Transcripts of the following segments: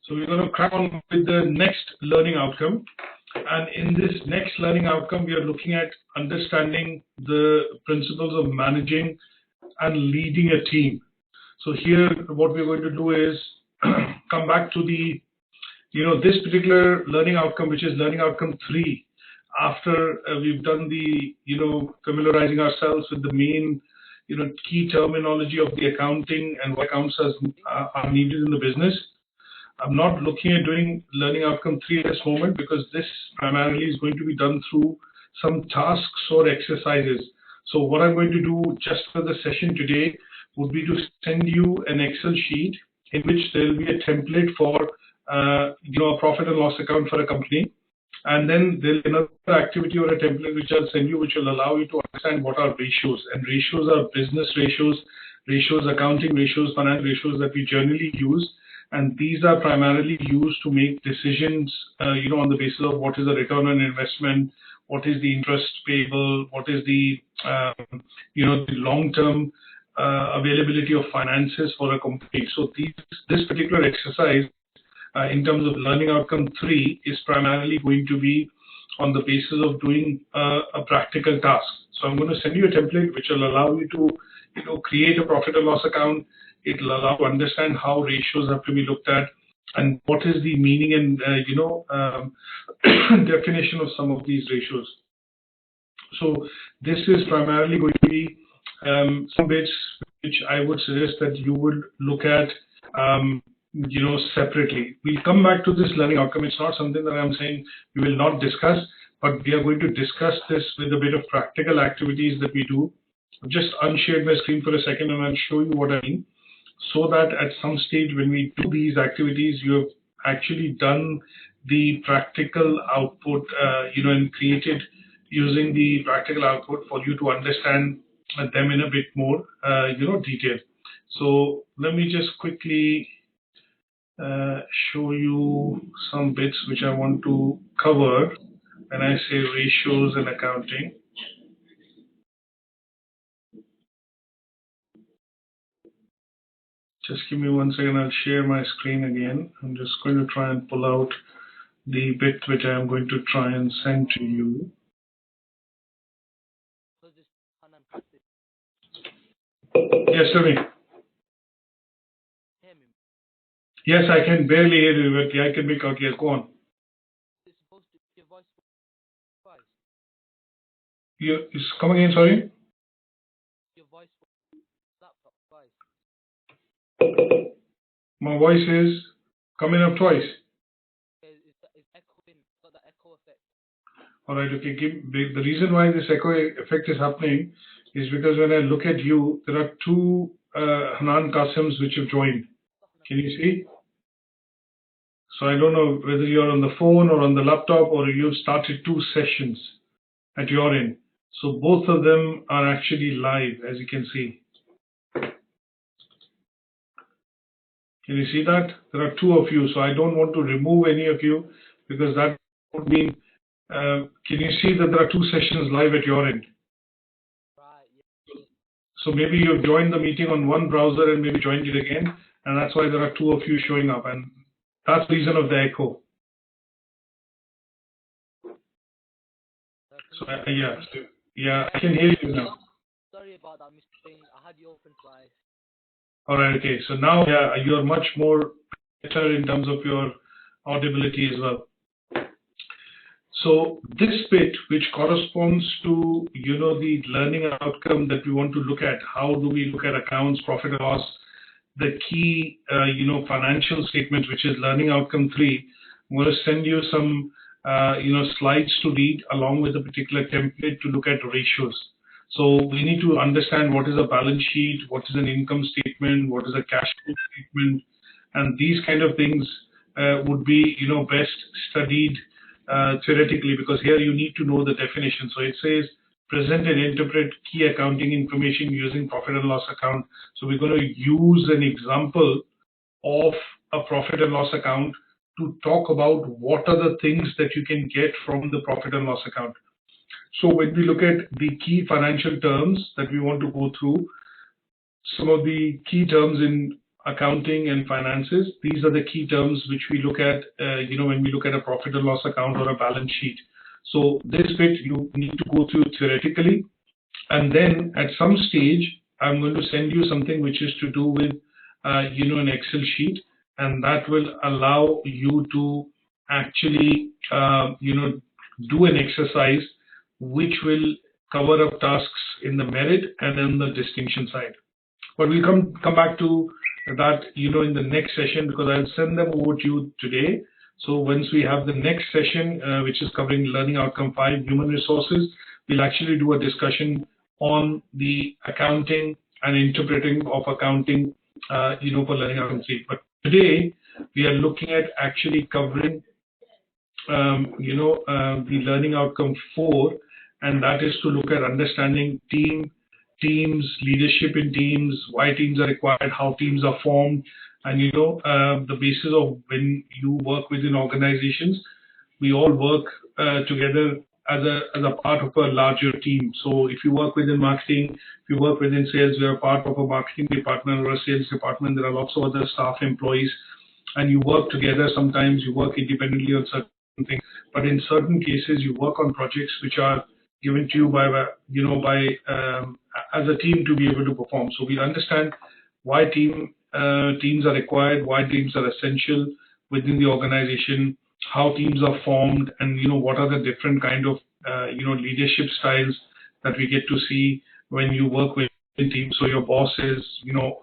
So we're going to crack on with the next learning outcome. And in this next learning outcome, we are looking at understanding the principles of managing and leading a team. So here, what we're going to do is come back to the, this particular learning outcome, which is learning outcome 3. After we've done the, familiarizing ourselves with the main, key terminology of the accounting and what accounts are needed in the business. I'm not looking at doing learning outcome 3 at this moment because this primarily is going to be done through some tasks or exercises. So what I'm going to do just for the session today would be to send you an Excel sheet in which there will be a template for, a profit and loss account for a company. And then there'll be another activity or a template which I'll send you, which will allow you to understand what are ratios. And ratios are business ratios, accounting ratios, financial ratios that we generally use. And these are primarily used to make decisions, on the basis of what is the return on investment, what is the interest payable, what is the, the long-term availability of finances for a company. So this particular exercise, in terms of learning outcome 3, is primarily going to be on the basis of doing a practical task. So I'm going to send you a template which will allow you to, create a profit and loss account. It will allow you to understand how ratios have to be looked at and what is the meaning and, definition of some of these ratios. So this is primarily going to be some bits which I would suggest that you would look at, separately. We'll come back to this learning outcome. It's not something that I'm saying we will not discuss, but we are going to discuss this with a bit of practical activities that we do. I've just unshared my screen for a second and I'll show you what I mean, so that at some stage when we do these activities, you have actually done the practical output, and created using the practical output for you to understand them in a bit more, detail. So let me just quickly show you some bits which I want to cover when I say ratios and accounting. Just give me 1 second, I'll share my screen again. I'm just going to try and pull out the bit which I am going to try and send to you. Yes, tell me. Yes, I can barely hear you, but I can make out. Yes, go on. It's coming in, sorry? Your voice laptop twice. My voice is coming up twice. It's echoing, got that echo effect. All right, okay. The reason why this echo effect is happening is because when I look at you, there are 2 Hanan Qasims which have joined. Can you see? So I don't know whether you're on the phone or on the laptop or you've started 2 sessions at your end. So both of them are actually live, as you can see. Can you see that? There are 2 of you, so I don't want to remove any of you because that would mean, can you see that there are 2 sessions live at your end? So maybe you've joined the meeting on one browser and maybe joined it again, and that's why there are 2 of you showing up, and that's the reason of the echo. So yeah, I can hear you now. Sorry about that, Mr. Singh. I had you open twice. All right, okay. So now, yeah, you are much more better in terms of your audibility as well. So this bit, which corresponds to, the learning outcome that we want to look at, how do we look at accounts, profit and loss, the key, financial statements, which is learning outcome 3. I'm going to send you some, slides to read along with a particular template to look at ratios. So we need to understand what is a balance sheet, what is an income statement, what is a cash flow statement, and these kind of things would be, best studied theoretically, because here you need to know the definition. So it says present and interpret key accounting information using profit and loss account. So we're going to use an example of a profit and loss account to talk about what are the things that you can get from the profit and loss account. So when we look at the key financial terms that we want to go through, some of the key terms in accounting and finances. These are the key terms which we look at, when we look at a profit and loss account or a balance sheet. So this bit you need to go through theoretically, and then at some stage, I'm going to send you something which is to do with, an Excel sheet, and that will allow you to actually, do an exercise which will cover up tasks in the merit and in the distinction side. But we'll come back to that, in the next session, because I'll send them over to you today. So once we have the next session, which is covering Learning Outcome 5, Human Resources, we'll actually do a discussion on the accounting and interpreting of accounting, for Learning Outcome 3. But today, we are looking at actually covering, the Learning Outcome 4, and that is to look at understanding teams, leadership in teams, why teams are required, how teams are formed, and the basis of when you work within organizations, we all work together as a part of a larger team. So if you work within marketing, if you work within sales, you're a part of a marketing department or a sales department. There are lots of other staff employees, and you work together. Sometimes you work independently on certain things, but in certain cases, you work on projects which are given to you by as a team to be able to perform. So we understand why teams are required, why teams are essential within the organization, how teams are formed, and what are the different kind of leadership styles that we get to see when you work with teams. So your boss is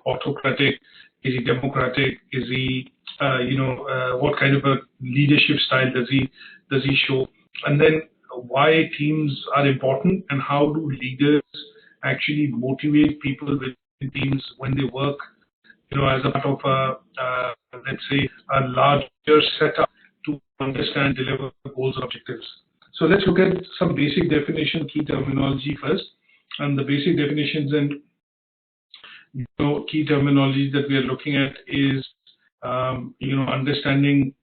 autocratic, is he democratic, is he what kind of a leadership style does he show, and then why teams are important and how do leaders actually motivate people within teams when they work as a part of let's say a larger setup to understand, deliver goals and objectives. So let's look at some basic definition, key terminology first. And the basic definitions and key terminology that we are looking at is understanding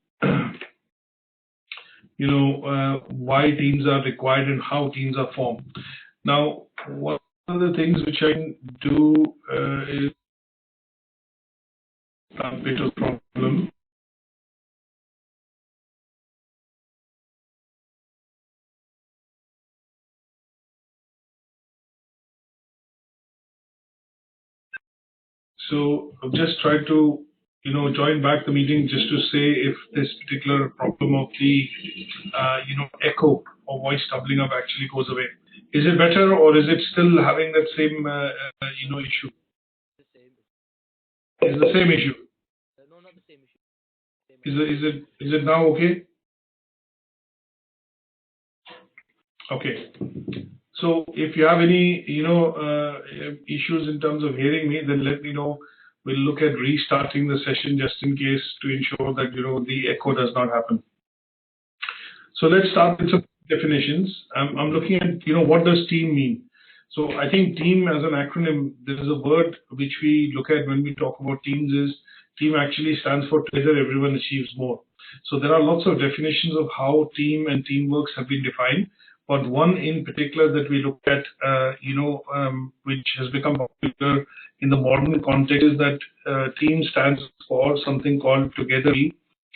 why teams are required and how teams are formed. Now, one of the things which I can do is a bit of problem. So I've just tried to join back the meeting just to say if this particular problem of the echo or voice doubling up actually goes away. Is it better, or is it still having that same issue? It's the same issue. No, not the same issue. Is it now okay? Okay. So if you have any issues in terms of hearing me, then let me know. We'll look at restarting the session just in case to ensure that the echo does not happen. So let's start with some definitions. I'm looking at what does team mean. So I think team as an acronym, there is a word which we look at when we talk about teams is team actually stands for together everyone achieves more. So there are lots of definitions of how team and teamworks have been defined. But one in particular that we look at, which has become popular in the modern context is that team stands for something called together we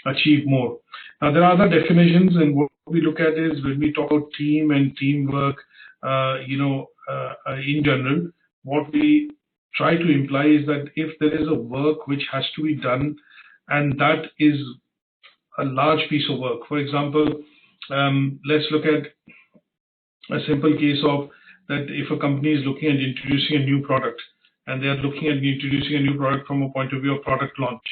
achieve more. Now, there are other definitions, and what we look at is when we talk about team and teamwork, in general, what we try to imply is that if there is a work which has to be done, and that is a large piece of work. For example, let's look at a simple case of that if a company is looking at introducing a new product and they are looking at introducing a new product from a point of view of product launch.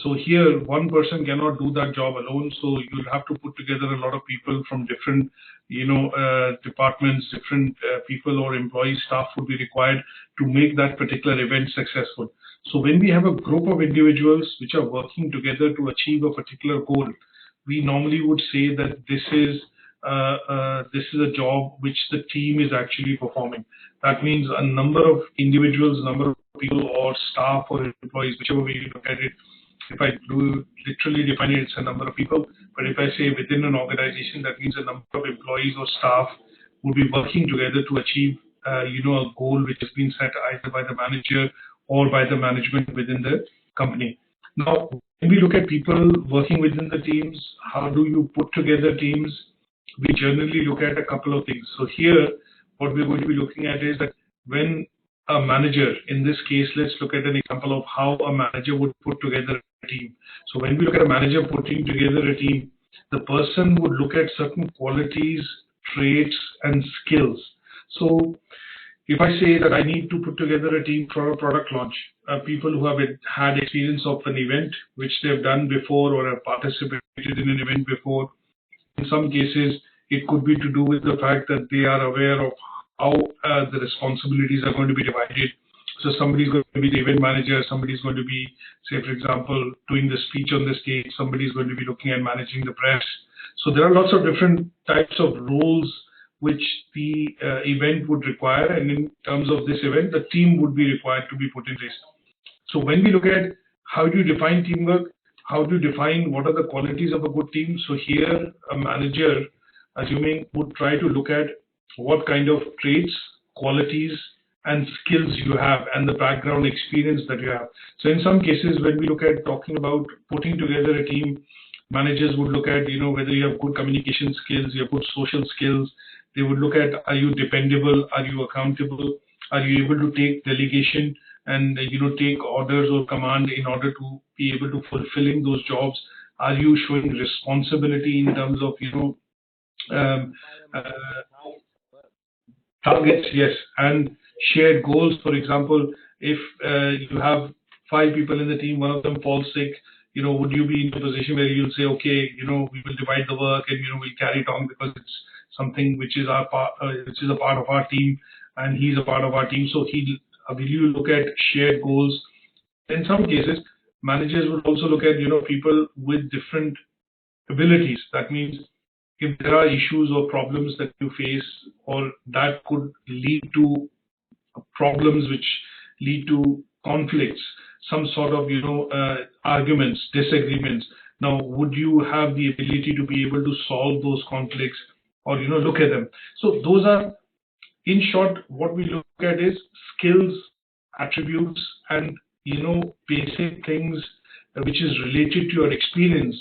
So here, one person cannot do that job alone. So you'll have to put together a lot of people from different, departments, different people or employees, staff would be required to make that particular event successful. So when we have a group of individuals which are working together to achieve a particular goal, we normally would say that this is a job which the team is actually performing. That means a number of individuals, number of people or staff or employees, whichever way you look at it. If I do literally define it, it's a number of people. But if I say within an organization, that means a number of employees or staff would be working together to achieve, a goal which has been set either by the manager or by the management within the company. Now, when we look at people working within the teams, how do you put together teams? We generally look at a couple of things. So here, what we're going to be looking at is that when a manager, in this case, let's look at an example of how a manager would put together a team. So when we look at a manager putting together a team, the person would look at certain qualities, traits, and skills. So if I say that I need to put together a team for a product launch, people who have had experience of an event which they've done before or have participated in an event before, in some cases, it could be to do with the fact that they are aware of how the responsibilities are going to be divided. So somebody's going to be the event manager, somebody's going to be, say, for example, doing the speech on the stage, somebody's going to be looking at managing the press. So there are lots of different types of roles which the event would require, and in terms of this event, the team would be required to be put in place. So when we look at how do you define teamwork, how do you define what are the qualities of a good team? So here, a manager, assuming, would try to look at what kind of traits, qualities, and skills you have, and the background experience that you have. So in some cases, when we look at talking about putting together a team, managers would look at, whether you have good communication skills, you have good social skills. They would look at, are you dependable? Are you accountable? Are you able to take delegation and take orders or command in order to be able to fulfilling those jobs? Are you showing responsibility in terms of targets? Yes, and shared goals. For example, if you have 5 people in the team, one of them falls sick, would you be in a position where you'll say, okay, we will divide the work and we'll carry it on because it's something which is our part, which is a part of our team, and he's a part of our team. So will you look at shared goals? In some cases, managers will also look at people with different abilities. That means if there are issues or problems that you face, or that could lead to problems which lead to conflicts, some sort of arguments, disagreements. Now, would you have the ability to be able to solve those conflicts, or look at them? So those are, in short, what we look at is skills, attributes, and basic things which is related to your experience.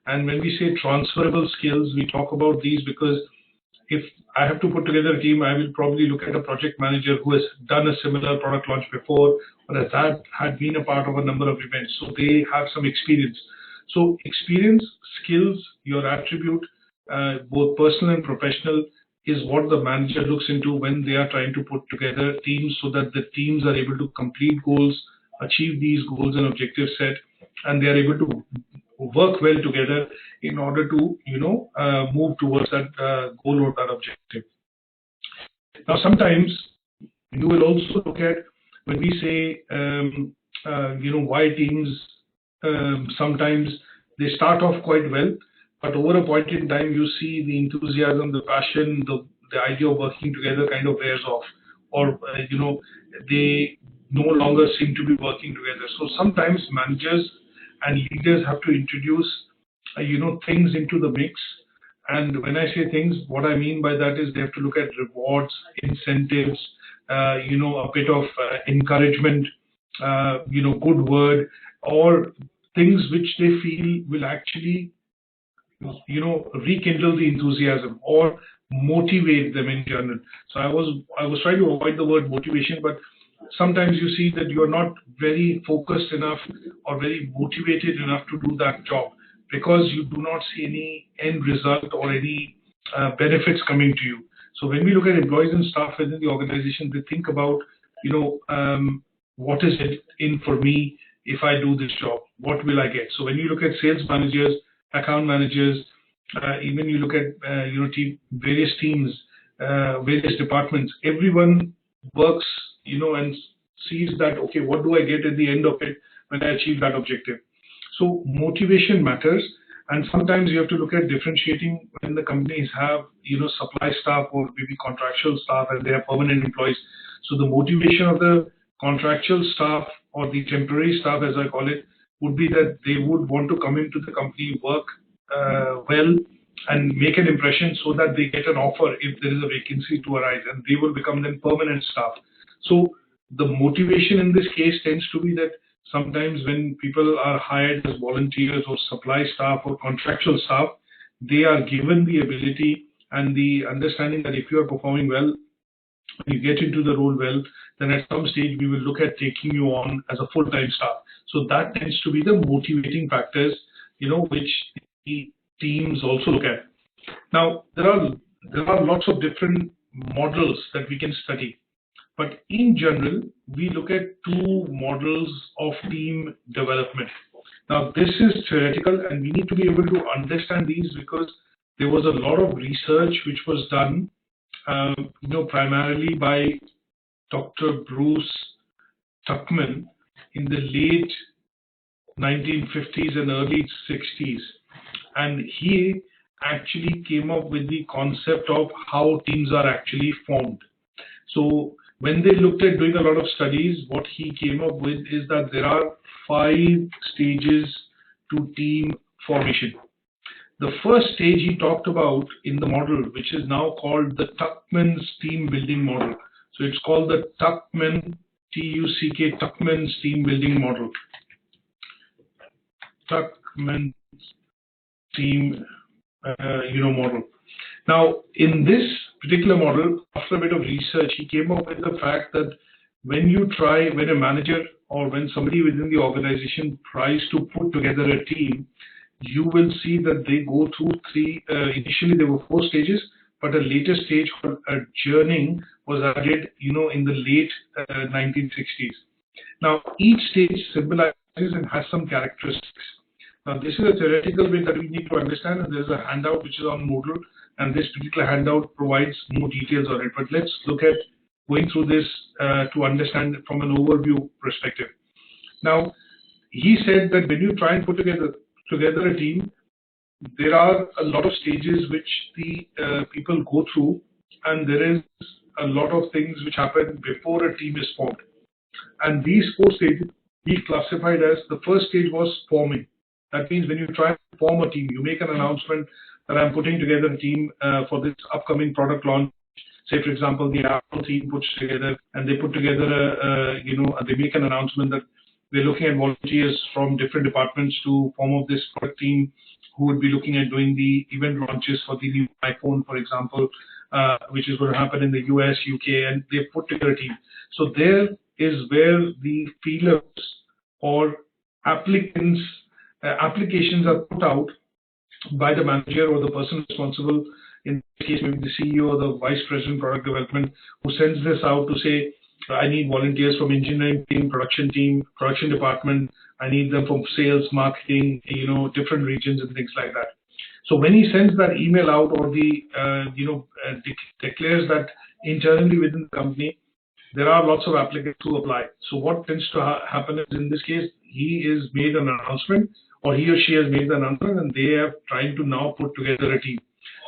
And when we say transferable skills, we talk about these because if I have to put together a team, I will probably look at a project manager who has done a similar product launch before, or that had been a part of a number of events. So they have some experience. So experience, skills, your attribute, both personal and professional, is what the manager looks into when they are trying to put together teams, so that the teams are able to complete goals, achieve these goals and objectives set, and they are able to work well together in order to move towards that goal or that objective. Now, sometimes you will also look at, when we say why teams sometimes they start off quite well, but over a point in time you see the enthusiasm, the passion, the idea of working together kind of wears off, or they no longer seem to be working together. So sometimes managers and leaders have to introduce things into the mix. And when I say things, what I mean by that is they have to look at rewards, incentives, a bit of encouragement, good word, or things which they feel will actually rekindle the enthusiasm or motivate them in general. So I was trying to avoid the word motivation, but sometimes you see that you are not very focused enough or very motivated enough to do that job because you do not see any end result or any benefits coming to you. So when we look at employees and staff within the organization, they think about, what is it in for me if I do this job? What will I get? So when you look at sales managers, account managers, even you look at various teams, various departments, everyone works and sees that, okay, what do I get at the end of it when I achieve that objective? So motivation matters, and sometimes you have to look at differentiating when the companies have supply staff or maybe contractual staff and they have permanent employees. So the motivation of the contractual staff or the temporary staff, as I call it, would be that they would want to come into the company, work well, and make an impression so that they get an offer if there is a vacancy to arise, and they will become then permanent staff. So the motivation in this case tends to be that sometimes when people are hired as volunteers or supply staff or contractual staff, they are given the ability and the understanding that if you are performing well, you get into the role well, then at some stage we will look at taking you on as a full-time staff. So that tends to be the motivating factors, which the teams also look at. Now, there are lots of different models that we can study, but in general, we look at two models of team development. Now, this is theoretical, and we need to be able to understand these because there was a lot of research which was done, primarily by Dr. Bruce Tuckman in the late 1950s and early 60s. And he actually came up with the concept of how teams are actually formed. So when they looked at doing a lot of studies, what he came up with is that there are 5 stages to team formation. The first stage he talked about in the model, which is now called the Tuckman's team building model. So it's called the Tuckman, T-U-C-K, Tuckman's team building model. Tuckman's team, model. Now, in this particular model, after a bit of research, he came up with the fact that when a manager or when somebody within the organization tries to put together a team, you will see that they go through 3, initially there were 4 stages, but a later stage called adjourning was added, in the late 1960s. Now, each stage symbolizes and has some characteristics. Now, this is a theoretical bit that we need to understand, and there's a handout which is on Moodle, and this particular handout provides more details on it. But let's look at going through this to understand from an overview perspective. Now, he said that when you try and put together a team, there are a lot of stages which the people go through, and there is a lot of things which happen before a team is formed. And these 4 stages he classified as, the first stage was forming. That means when you try to form a team, you make an announcement that I'm putting together a team for this upcoming product launch. Say, for example, the Apple team puts together, and they put together, they make an announcement that we're looking at volunteers from different departments to form up this product team who would be looking at doing the event launches for the new iPhone, for example, which is going to happen in the US, UK, and they put together a team. So there is where the feelers or applications are put out by the manager or the person responsible, in this case maybe the CEO or the Vice President Product Development, who sends this out to say, I need volunteers from engineering team, production department, I need them from sales, marketing, different regions and things like that. So when he sends that email out or declares that internally within the company, there are lots of applicants who apply. So what tends to happen is, in this case, he is made an announcement, or he or she has made the announcement, and they are trying to now put together a team.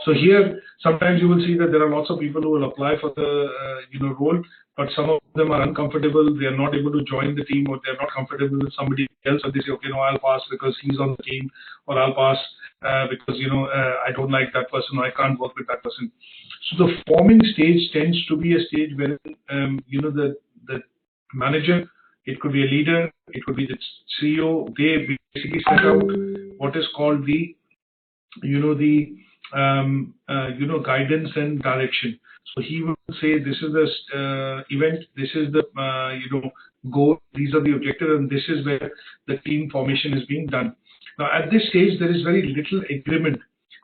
So here, sometimes you will see that there are lots of people who will apply for the role, but some of them are uncomfortable. They are not able to join the team, or they are not comfortable with somebody else, and they say, okay, no, I'll pass because he's on the team, or I'll pass because I don't like that person, or I can't work with that person. So the forming stage tends to be a stage where the manager, it could be a leader, it could be the CEO, they basically set out what is called the guidance and direction. So he will say, this is the event, this is the goal, these are the objectives, and this is where the team formation is being done. Now, at this stage, there is very little agreement.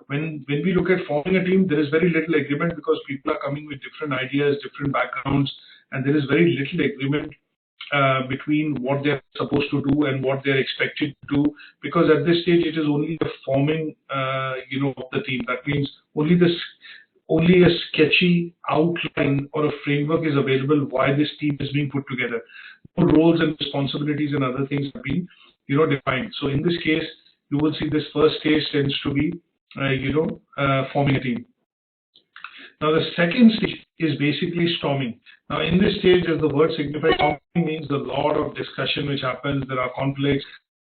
When we look at forming a team, there is very little agreement because people are coming with different ideas, different backgrounds, and there is very little agreement between what they're supposed to do and what they're expected to do, because at this stage it is only the forming of the team. That means only a sketchy outline or a framework is available why this team is being put together. No roles and responsibilities and other things have been defined. So in this case, you will see this first stage tends to be forming a team. Now the second stage is basically storming. Now in this stage, as the word signifies, storming means a lot of discussion which happens. There are conflicts,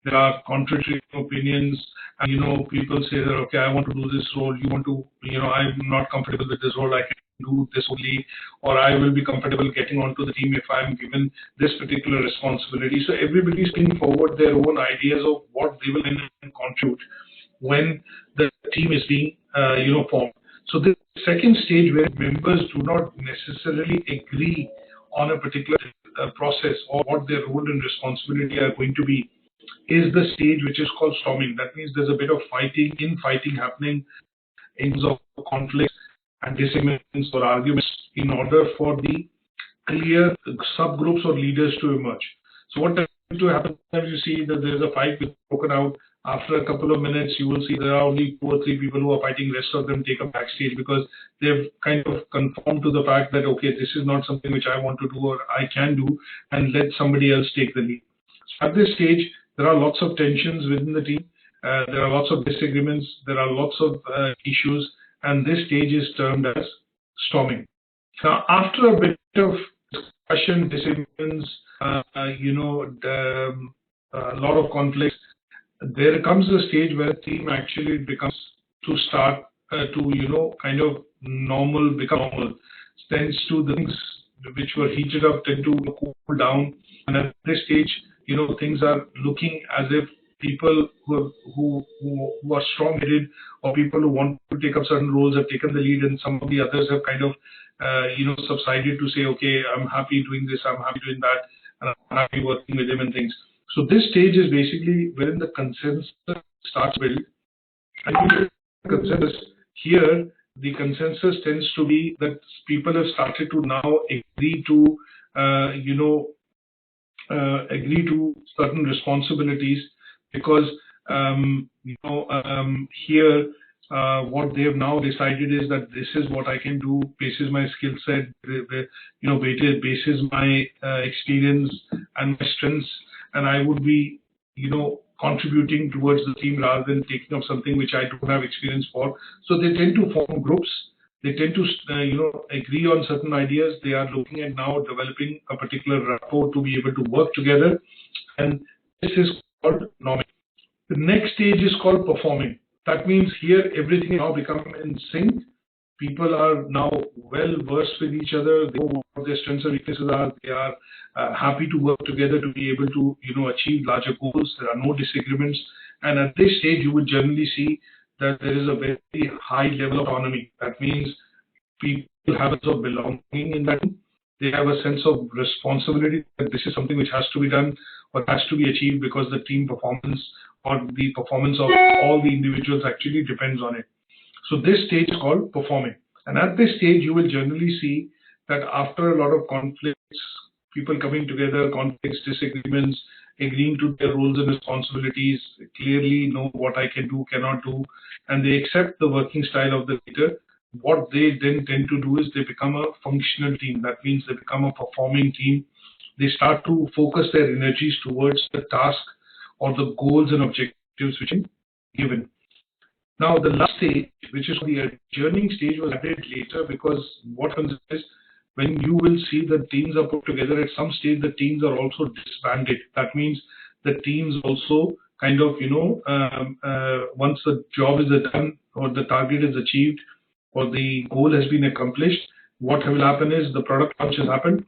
there are contradictory opinions, and people say that, okay, I want to do this role, you want to, I'm not comfortable with this role, I can do this only, or I will be comfortable getting onto the team if I'm given this particular responsibility. So everybody's putting forward their own ideas of what they will contribute when the team is being formed. So the second stage, where members do not necessarily agree on a particular process or what their role and responsibility are going to be, is the stage which is called storming. That means there's a bit of infighting happening in terms of conflicts and disagreements or arguments in order for the clear subgroups or leaders to emerge. So what tends to happen is you see that there's a fight broken out. After a couple of minutes, you will see there are only 2 or 3 people who are fighting. Rest of them take a backstage because they've kind of conformed to the fact that, okay, this is not something which I want to do or I can do, and let somebody else take the lead. So at this stage, there are lots of tensions within the team. There are lots of disagreements. There are lots of issues, and this stage is termed as storming. Now, after a bit of discussion, disagreements, a lot of conflicts, there comes a stage where the team actually becomes to start to kind of become normal. Tends to the things which were heated up tend to cool down, and at this stage, things are looking as if people who are strong-headed or people who want to take up certain roles have taken the lead, and some of the others have kind of subsided to say, okay, I'm happy doing this, I'm happy doing that, and I'm happy working with him and things. So this stage is basically wherein the consensus starts build. And consensus here, the consensus tends to be that people have started to now agree to certain responsibilities, because here what they have now decided is that this is what I can do, basis my skill set, basis my experience and my strengths, and I would be contributing towards the team rather than taking up something which I don't have experience for. So they tend to form groups. They tend to agree on certain ideas. They are looking at now developing a particular rapport to be able to work together, and this is called norming. The next stage is called performing. That means here everything is now become in sync. People are now well versed with each other. They know what their strengths and weaknesses are. They are happy to work together to be able to achieve larger goals. There are no disagreements, and at this stage you would generally see that there is a very high level of autonomy. That means people have a sense of belonging in that. They have a sense of responsibility that this is something which has to be done or has to be achieved because the team performance or the performance of all the individuals actually depends on it. So this stage is called performing. And at this stage, you will generally see that after a lot of conflicts, people coming together, conflicts, disagreements, agreeing to their roles and responsibilities, clearly know what I can do, cannot do, and they accept the working style of the leader. What they then tend to do is they become a functional team. That means they become a performing team. They start to focus their energies towards the task or the goals and objectives which are given. Now, the last stage, which is the adjourning stage, was added later, because what happens is when you will see that teams are put together, at some stage the teams are also disbanded. That means the teams also kind of, once the job is done or the target is achieved or the goal has been accomplished, what will happen is the product launch has happened,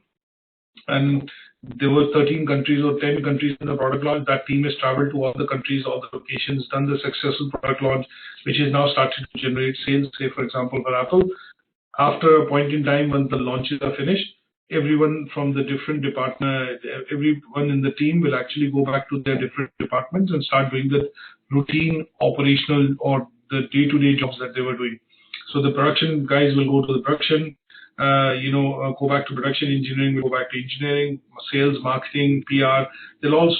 and there were 13 countries or 10 countries in the product launch. That team has traveled to all the countries, all the locations, done the successful product launch, which has now started to generate sales. Say, for example, for Apple, after a point in time when the launches are finished, everyone from the different department, everyone in the team will actually go back to their different departments and start doing the routine operational or the day-to-day jobs that they were doing. So the production guys will go to the production, go back to production, engineering will go back to engineering, sales, marketing, PR. They'll all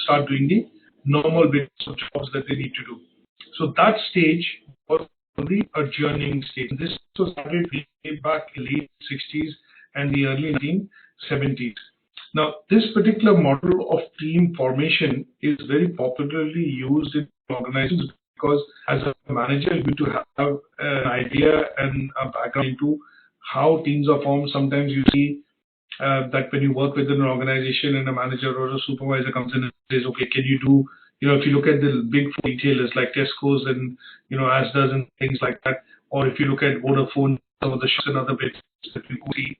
start doing the normal bits of jobs that they need to do. So that stage was the adjourning stage. This was started way back in the late 60s and the early 1970s. Now, this particular model of team formation is very popularly used in organizations because as a manager, you need to have an idea and a background into how teams are formed. Sometimes you see that when you work within an organization and a manager or a supervisor comes in and says, okay, can you do, if you look at the big four retailers like Tesco's and, Asda's and things like that, or if you look at Vodafone, some of the shops and other bits that we could see.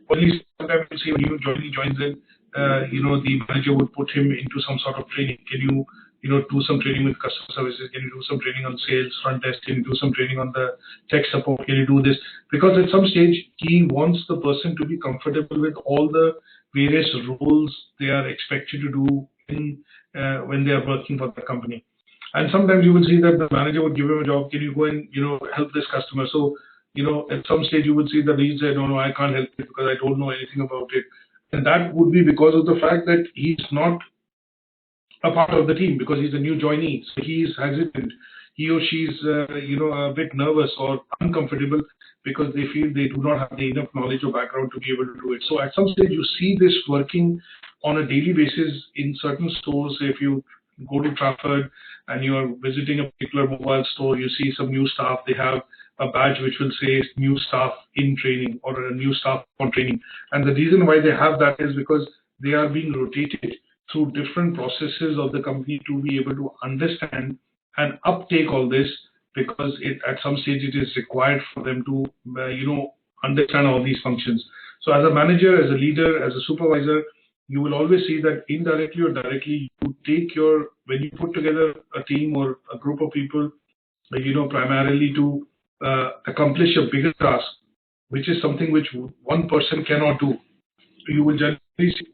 Or at least sometimes you see when he joins in, the manager would put him into some sort of training. Can you, do some training with customer services? Can you do some training on sales, front desk? Can you do some training on the tech support? Can you do this? Because at some stage, he wants the person to be comfortable with all the various roles they are expected to do when they are working for the company. And sometimes you will see that the manager would give him a job. Can you go and, help this customer? So, at some stage you would see that he said, no, I can't help it because I don't know anything about it. And that would be because of the fact that he's not a part of the team, because he's a new joinee. So he's hesitant. He or she's, a bit nervous or uncomfortable because they feel they do not have the enough knowledge or background to be able to do it. So at some stage you see this working on a daily basis in certain stores. If you go to Trafford and you are visiting a particular mobile store, you see some new staff. They have a badge which will say new staff in training or a new staff on training. And the reason why they have that is because they are being rotated through different processes of the company to be able to understand and uptake all this, because at some stage it is required for them to, understand all these functions. So as a manager, as a leader, as a supervisor, you will always see that indirectly or directly, when you put together a team or a group of people, primarily to accomplish a bigger task, which is something which one person cannot do. You will generally see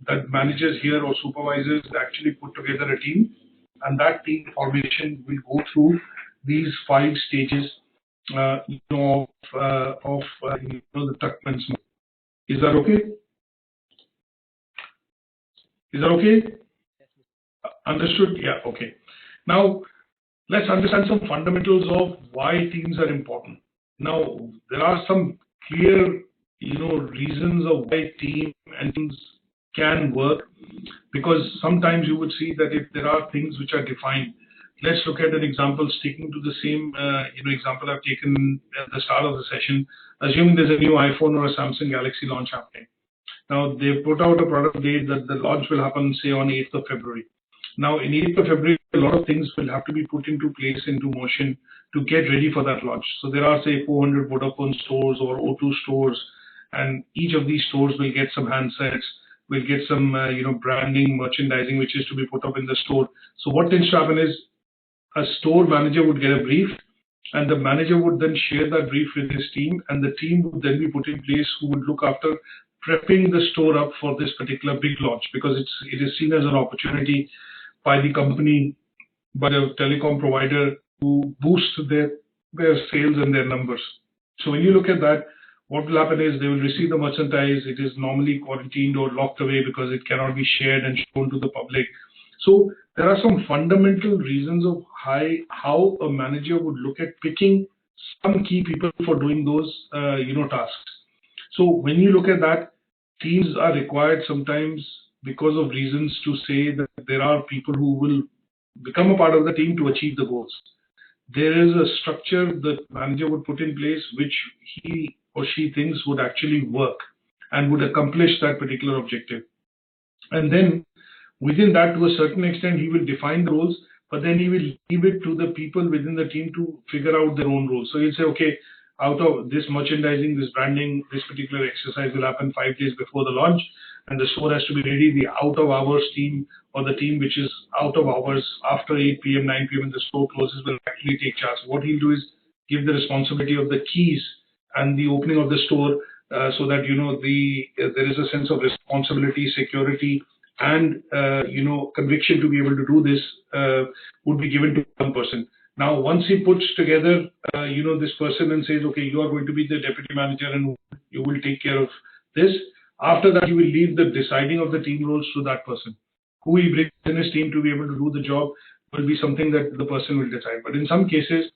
that managers here or supervisors actually put together a team, and that team formation will go through these 5 stages of the Tuckman's. Is that okay? Is that okay? Understood? Yeah, okay. Now, let's understand some fundamentals of why teams are important. Now, there are some clear, reasons of why teams can work, because sometimes you would see that if there are things which are defined. Let's look at an example, sticking to the same, example I've taken at the start of the session. Assuming there's a new iPhone or a Samsung Galaxy launch happening. Now, they put out a product date that the launch will happen, say, on 8th of February. Now, in 8th of February, a lot of things will have to be put into place, into motion to get ready for that launch. So there are, say, 400 Vodafone stores or O2 stores, and each of these stores will get some handsets, will get some, branding, merchandising, which is to be put up in the store. So what tends to happen is a store manager would get a brief, and the manager would then share that brief with his team, and the team would then be put in place who would look after prepping the store up for this particular big launch, because it is seen as an opportunity by the company, by the telecom provider, to boost their sales and their numbers. So when you look at that, what will happen is they will receive the merchandise. It is normally quarantined or locked away because it cannot be shared and shown to the public. So there are some fundamental reasons of how a manager would look at picking some key people for doing those tasks. So when you look at that, teams are required sometimes because of reasons to say that there are people who will become a part of the team to achieve the goals. There is a structure the manager would put in place which he or she thinks would actually work and would accomplish that particular objective. And then within that, to a certain extent, he will define the roles, but then he will leave it to the people within the team to figure out their own roles. So he'll say, okay, out of this merchandising, this branding, this particular exercise will happen 5 days before the launch, and the store has to be ready. The out of hours team, or the team which is out of hours after 8 p.m., 9 p.m. when the store closes, will actually take charge. What he'll do is give the responsibility of the keys and the opening of the store, so that there is a sense of responsibility, security, and conviction to be able to do this would be given to one person. Now, once he puts together, this person and says, okay, you are going to be the deputy manager and you will take care of this. After that, he will leave the deciding of the team roles to that person. Who he brings in his team to be able to do the job will be something that the person will decide. But in some cases,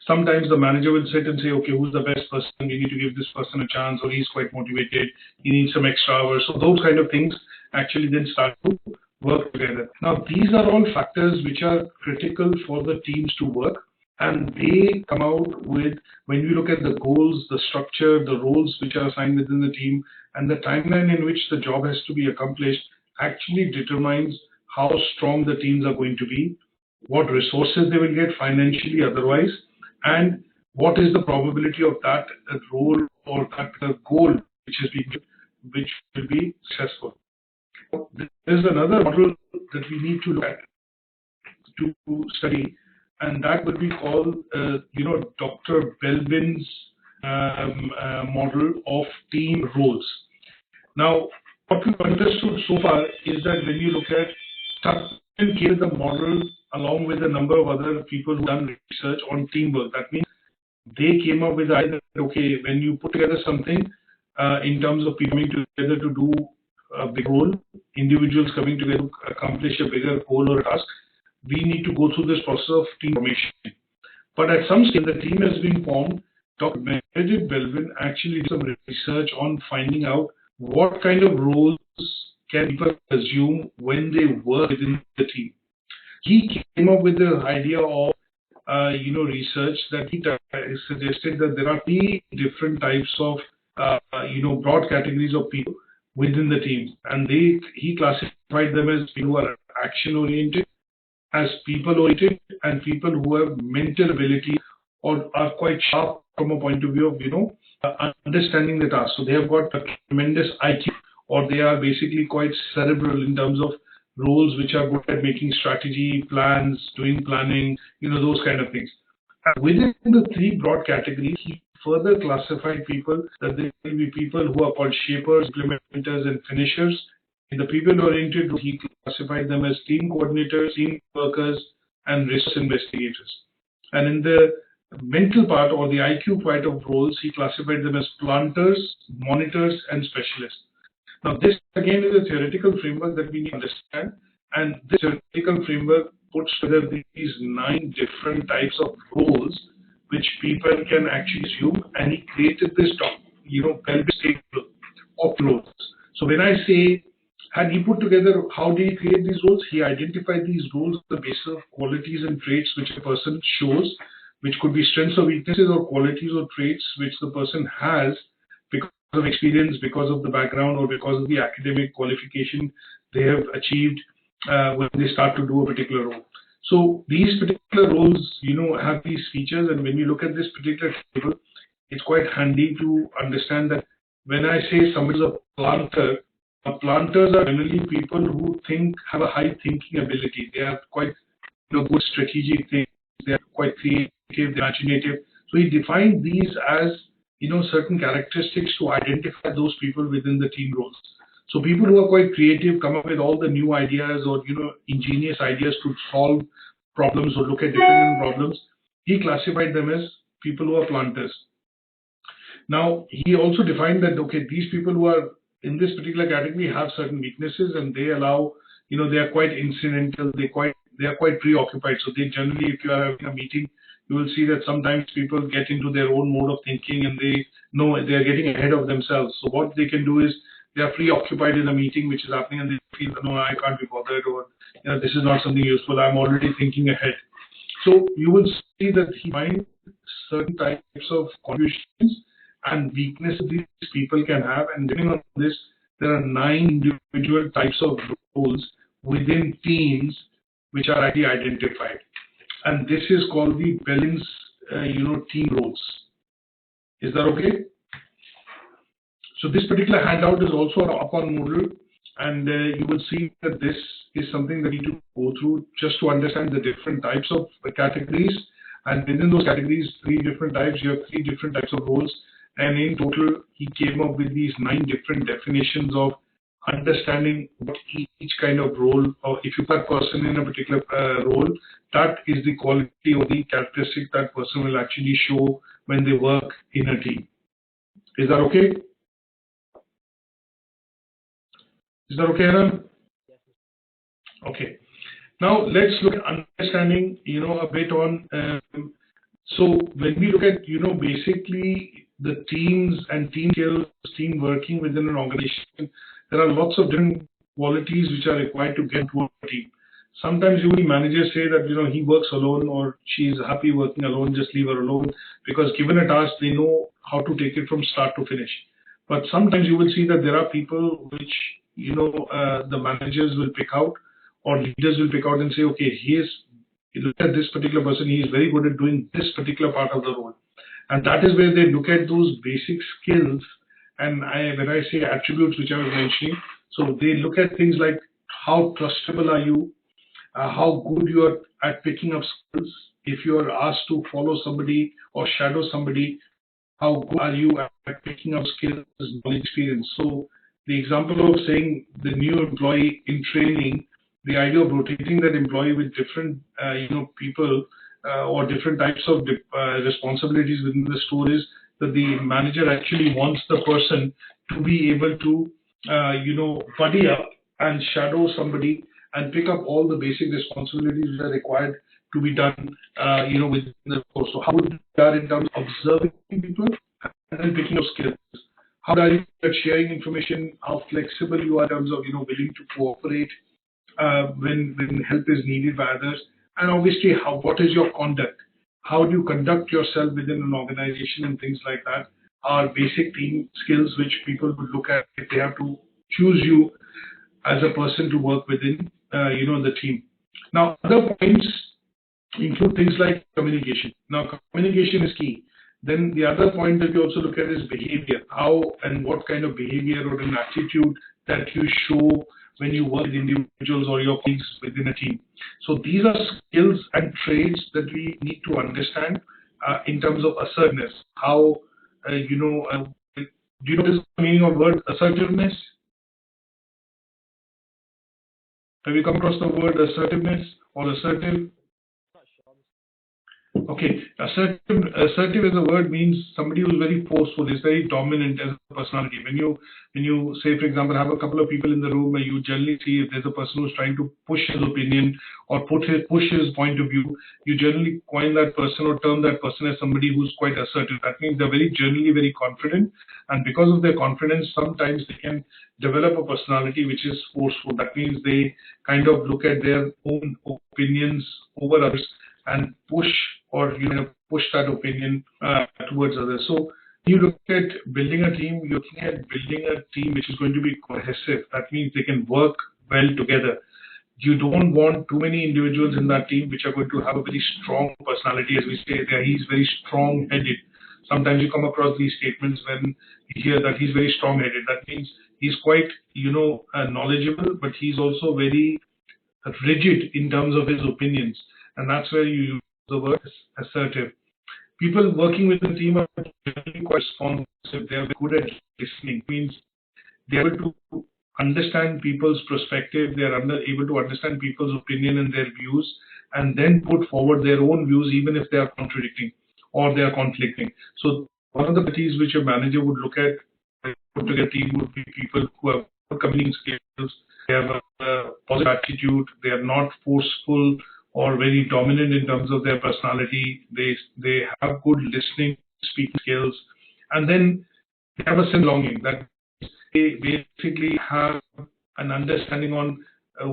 sometimes the manager will sit and say, okay, who's the best person? We need to give this person a chance, or he's quite motivated. He needs some extra hours. So those kind of things actually then start to work together. Now, these are all factors which are critical for the teams to work, and they come out with, when we look at the goals, the structure, the roles which are assigned within the team, and the timeline in which the job has to be accomplished actually determines how strong the teams are going to be, what resources they will get financially, otherwise, and what is the probability of that role or that goal which is being, which will be successful. There's another model that we need to look at to study, and that would be called, Dr. Belbin's model of team roles. Now, what we've understood so far is that when you look at Belbin came with the model along with a number of other people who've done research on teamwork. That means they came up with the idea that, okay, when you put together something in terms of people coming together to do a big role, individuals coming together to accomplish a bigger goal or a task, we need to go through this process of team formation. But at some stage, the team has been formed. Dr. Meredith Belbin actually did some research on finding out what kind of roles can people assume when they work within the team. He came up with the idea of, research that he suggested that there are 3 different types of, broad categories of people within the team, and he classified them as people who are action-oriented, as people-oriented, and people who have mental ability or are quite sharp from a point of view of, understanding the task. So they have got a tremendous IQ, or they are basically quite cerebral in terms of roles which are good at making strategy, plans, doing planning, those kind of things. And within the 3 broad categories, he further classified people that there will be people who are called shapers, implementers, and finishers. In the people-oriented, he classified them as team coordinators, team workers, and resource investigators. And in the mental part or the IQ part of roles, he classified them as planters, monitors, and specialists. Now, this again is a theoretical framework that we need to understand, and this theoretical framework puts together these 9 different types of roles which people can actually assume, and he created this Belbin's table of roles. So when I say, had he put together, how did he create these roles? He identified these roles on the basis of qualities and traits which a person shows, which could be strengths or weaknesses, or qualities or traits which the person has because of experience, because of the background, or because of the academic qualification they have achieved when they start to do a particular role. So these particular roles, have these features, and when you look at this particular table, it's quite handy to understand that when I say somebody's a planter, planters are generally people who have a high thinking ability. They have quite good strategic things. They are quite creative, imaginative. So he defined these as certain characteristics to identify those people within the team roles. So people who are quite creative, come up with all the new ideas or ingenious ideas to solve problems or look at different problems. He classified them as people who are planters. Now he also defined that these people who are in this particular category have certain weaknesses, and they allow they are quite incidental. They are quite preoccupied. So they generally, if you are having a meeting, you will see that sometimes people get into their own mode of thinking, and they know they are getting ahead of themselves. So what they can do is they are preoccupied in a meeting which is happening, and they feel, no, I can't be bothered, or this is not something useful. I'm already thinking ahead. So you will see that he finds certain types of contributions and weaknesses these people can have, and depending on this, there are 9 individual types of roles within teams which are actually identified, and this is called the Belbin's team roles. Is that okay? So this particular handout is also an up-on model, and you will see that this is something that you need to go through just to understand the different types of categories, and within those categories, 3 different types. You have 3 different types of roles. And in total, he came up with these 9 different definitions of understanding what each kind of role, or if you put a person in a particular role, that is the quality or the characteristic that person will actually show when they work in a team. Is that okay? Is that okay, Aaron? Okay. Now let's look at understanding, a bit on. So when we look at, basically the teams and team skills, team working within an organization, there are lots of different qualities which are required to get to a team. Sometimes you will managers say that he works alone, or she's happy working alone, just leave her alone, because given a task they know how to take it from start to finish. But sometimes you will see that there are people which the managers will pick out, or leaders will pick out and say, okay, look at this particular person, he is very good at doing this particular part of the role. And that is where they look at those basic skills. And when I say attributes, which I was mentioning, so they look at things like how trustable are you, how good you are at picking up skills. If you are asked to follow somebody or shadow somebody, how good are you at picking up skills, knowledge, experience. So the example of saying the new employee in training, the idea of rotating that employee with different people or different types of responsibilities within the store is that the manager actually wants the person to be able to buddy up and shadow somebody and pick up all the basic responsibilities that are required to be done within the course. So how would you are in terms of observing people and then picking up skills? How are you at sharing information? How flexible you are in terms of willing to cooperate when help is needed by others? And obviously, what is your conduct? How do you conduct yourself within an organization and things like that are basic team skills which people would look at if they have to choose you as a person to work within the team. Now, other points include things like communication. Now, communication is key. Then the other point that we also look at is behavior. How and what kind of behavior or an attitude that you show when you work with individuals or your colleagues within a team. So these are skills and traits that we need to understand in terms of assertiveness. How, do you know what is the meaning of the word assertiveness? Have you come across the word assertiveness or assertive? Not sure. Okay, assertive as a word means somebody who's very forceful, is very dominant as a personality. When you say, for example, have a couple of people in the room, you generally see if there's a person who's trying to push his opinion or push his point of view, you generally coin that person or term that person as somebody who's quite assertive. That means they're generally very confident, and because of their confidence, sometimes they can develop a personality which is forceful. That means they kind of look at their own opinions over others and push that opinion towards others. So you look at building a team, you're looking at building a team which is going to be cohesive. That means they can work well together. You don't want too many individuals in that team which are going to have a very strong personality, as we say there. He's very strong-headed. Sometimes you come across these statements when you hear that he's very strong-headed. That means he's quite, knowledgeable, but he's also very rigid in terms of his opinions. And that's where you use the word assertive. People working with the team are generally quite responsive. They're good at listening. It means they're able to understand people's perspective. They're able to understand people's opinion and their views, and then put forward their own views, even if they are contradicting or they are conflicting. So one of the qualities which a manager would look at put together a team would be people who have good communication skills. They have a positive attitude. They are not forceful or very dominant in terms of their personality. They have good listening, speaking skills, and then they have a sense of belonging. That they basically have an understanding on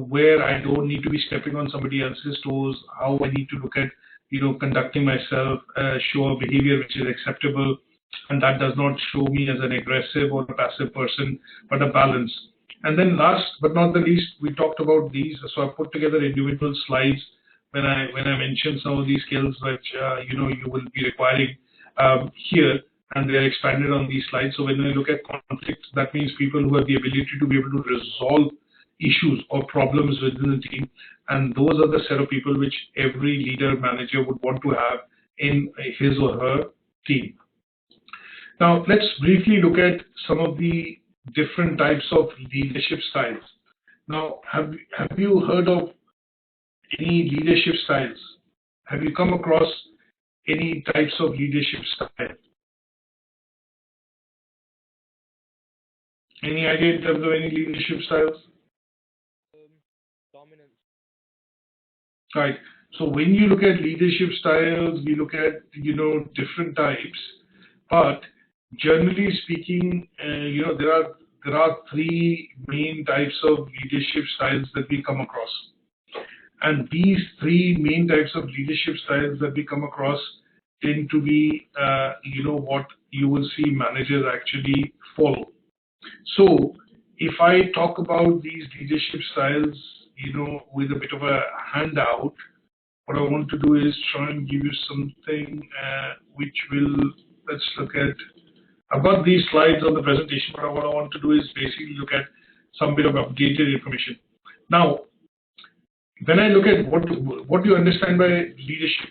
where I don't need to be stepping on somebody else's toes, how I need to look at conducting myself, show a behavior which is acceptable, and that does not show me as an aggressive or a passive person, but a balance. And then last but not the least, we talked about these. So I put together individual slides when I mentioned some of these skills which you will be requiring here, and they're expanded on these slides. So when we look at conflicts, that means people who have the ability to be able to resolve issues or problems within the team, and those are the set of people which every leader manager would want to have in his or her team. Now let's briefly look at some of the different types of leadership styles. Now, have you heard of any leadership styles? Have you come across any types of leadership style? Any idea in terms of any leadership styles? Dominance. Right. So when you look at leadership styles, we look at different types, but generally speaking, there are three main types of leadership styles that we come across. And these three main types of leadership styles that we come across tend to be, what you will see managers actually follow. So if I talk about these leadership styles, with a bit of a handout, what I want to do is try and give you something which will let's look at, I've got these slides on the presentation, but what I want to do is basically look at some bit of updated information. Now, when I look at what do you understand by leadership?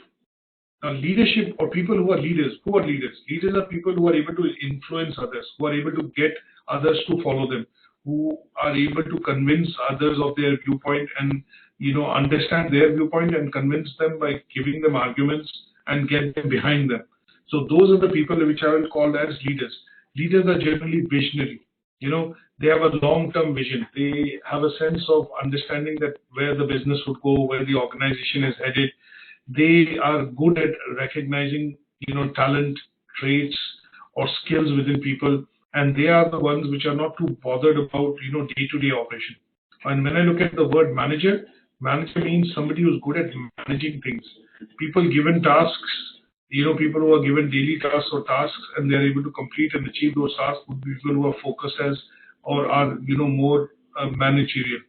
Now, leadership, or people who are leaders. Who are leaders? Leaders are people who are able to influence others, who are able to get others to follow them, who are able to convince others of their viewpoint and understand their viewpoint and convince them by giving them arguments and get them behind them. So those are the people which I will call as leaders. Leaders are generally visionary. They have a long-term vision. They have a sense of understanding that where the business would go, where the organization is headed. They are good at recognizing, talent, traits, or skills within people, and they are the ones which are not too bothered about, day-to-day operation. And when I look at the word manager, manager means somebody who's good at managing things. People given tasks, people who are given daily tasks or tasks, and they're able to complete and achieve those tasks would be people who are focused as, or are, more managerial.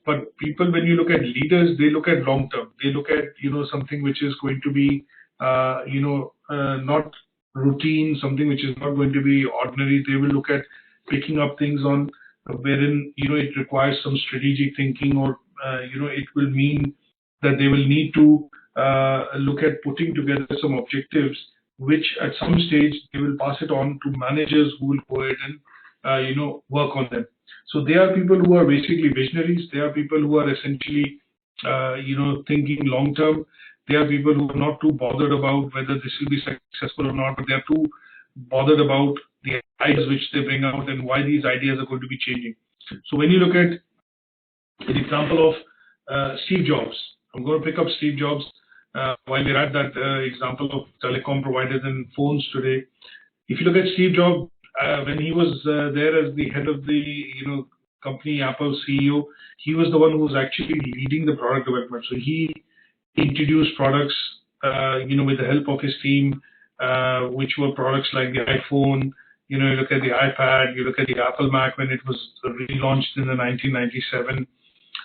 But people, when you look at leaders, they look at long term. They look at something which is going to be not routine, something which is not going to be ordinary. They will look at picking up things on wherein it requires some strategic thinking, or it will mean that they will need to look at putting together some objectives, which at some stage they will pass it on to managers who will go ahead and work on them. So they are people who are basically visionaries. They are people who are essentially, thinking long term. They are people who are not too bothered about whether this will be successful or not, but they are too bothered about the ideas which they bring out and why these ideas are going to be changing. So when you look at an example of Steve Jobs, I'm going to pick up Steve Jobs while we're at that example of telecom providers and phones today. If you look at Steve Jobs, when he was there as the head of the company, Apple CEO, he was the one who was actually leading the product development. So he introduced products, with the help of his team, which were products like the iPhone. You look at the iPad, you look at the Apple Mac when it was relaunched in the 1997,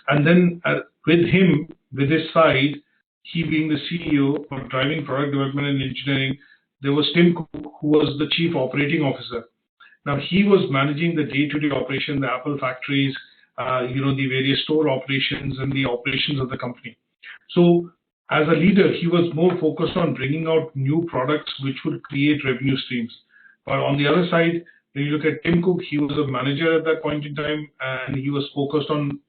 and then with him, with his side, he being the CEO for driving product development and engineering, there was Tim Cook, who was the chief operating officer. Now, he was managing the day-to-day operation, the Apple factories, the various store operations and the operations of the company. So as a leader, he was more focused on bringing out new products which would create revenue streams. But on the other side, when you look at Tim Cook, he was a manager at that point in time, and he was focused on,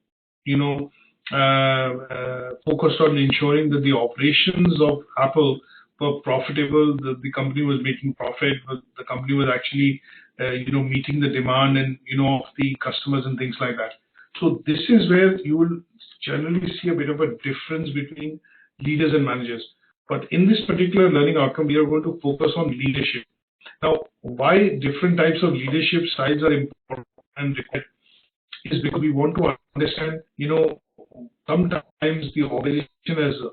ensuring that the operations of Apple were profitable, the company was making profit, the company was actually meeting the demand and of the customers and things like that. So this is where you will generally see a bit of a difference between leaders and managers. But in this particular learning outcome, we are going to focus on leadership. Now, why different types of leadership styles are important and required is because we want to understand, sometimes the organization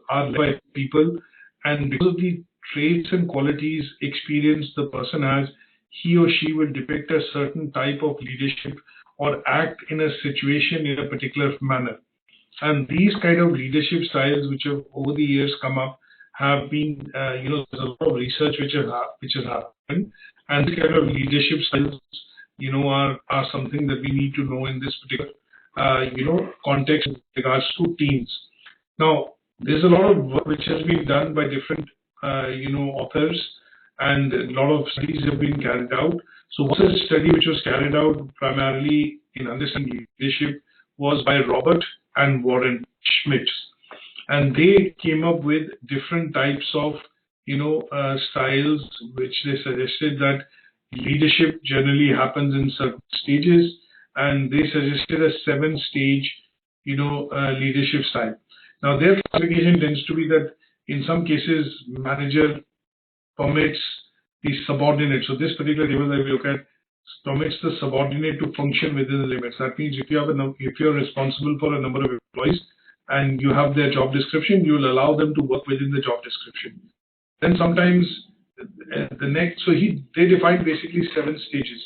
are led by people, and because of the traits and qualities, experience the person has, he or she will depict a certain type of leadership or act in a situation in a particular manner. And these kind of leadership styles, which have over the years come up, have been, there's a lot of research which has happened, and these kind of leadership styles, are something that we need to know in this particular, context with regards to teams. Now, there's a lot of work which has been done by different, authors, and a lot of studies have been carried out. So one study which was carried out primarily in understanding leadership was by Robert and Warren Schmitz. And they came up with different types of, styles, which they suggested that leadership generally happens in certain stages, and they suggested a 7-stage, leadership style. Now, their classification tends to be that in some cases, manager permits the subordinate. So this particular table that we look at permits the subordinate to function within the limits. That means if you're responsible for a number of employees and you have their job description, you will allow them to work within the job description. Then sometimes they defined basically 7 stages.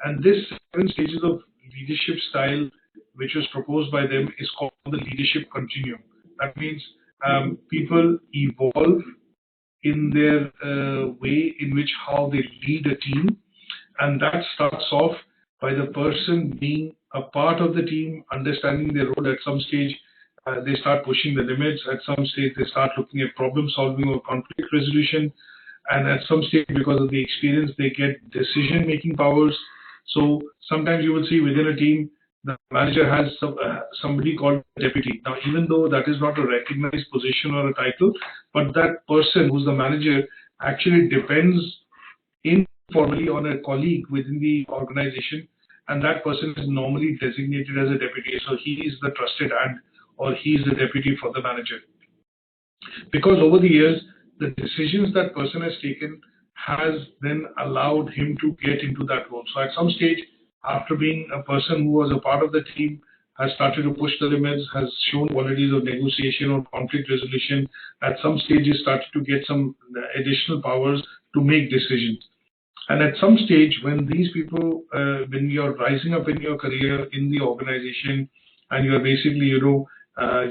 And this 7 stages of leadership style, which was proposed by them, is called the leadership continuum. That means people evolve in their way in which how they lead a team. And that starts off by the person being a part of the team, understanding their role. At some stage, they start pushing the limits. At some stage, they start looking at problem solving or conflict resolution. And at some stage, because of the experience, they get decision-making powers. So sometimes you will see within a team, the manager has somebody called deputy. Now, even though that is not a recognized position or a title, but that person who's the manager actually depends informally on a colleague within the organization, and that person is normally designated as a deputy. So he is the trusted hand, or he is the deputy for the manager. Because over the years, the decisions that person has taken has then allowed him to get into that role. So at some stage, after being a person who was a part of the team, has started to push the limits, has shown qualities of negotiation or conflict resolution, at some stages started to get some additional powers to make decisions. And at some stage, when these people, when you're rising up in your career in the organization, and you're basically,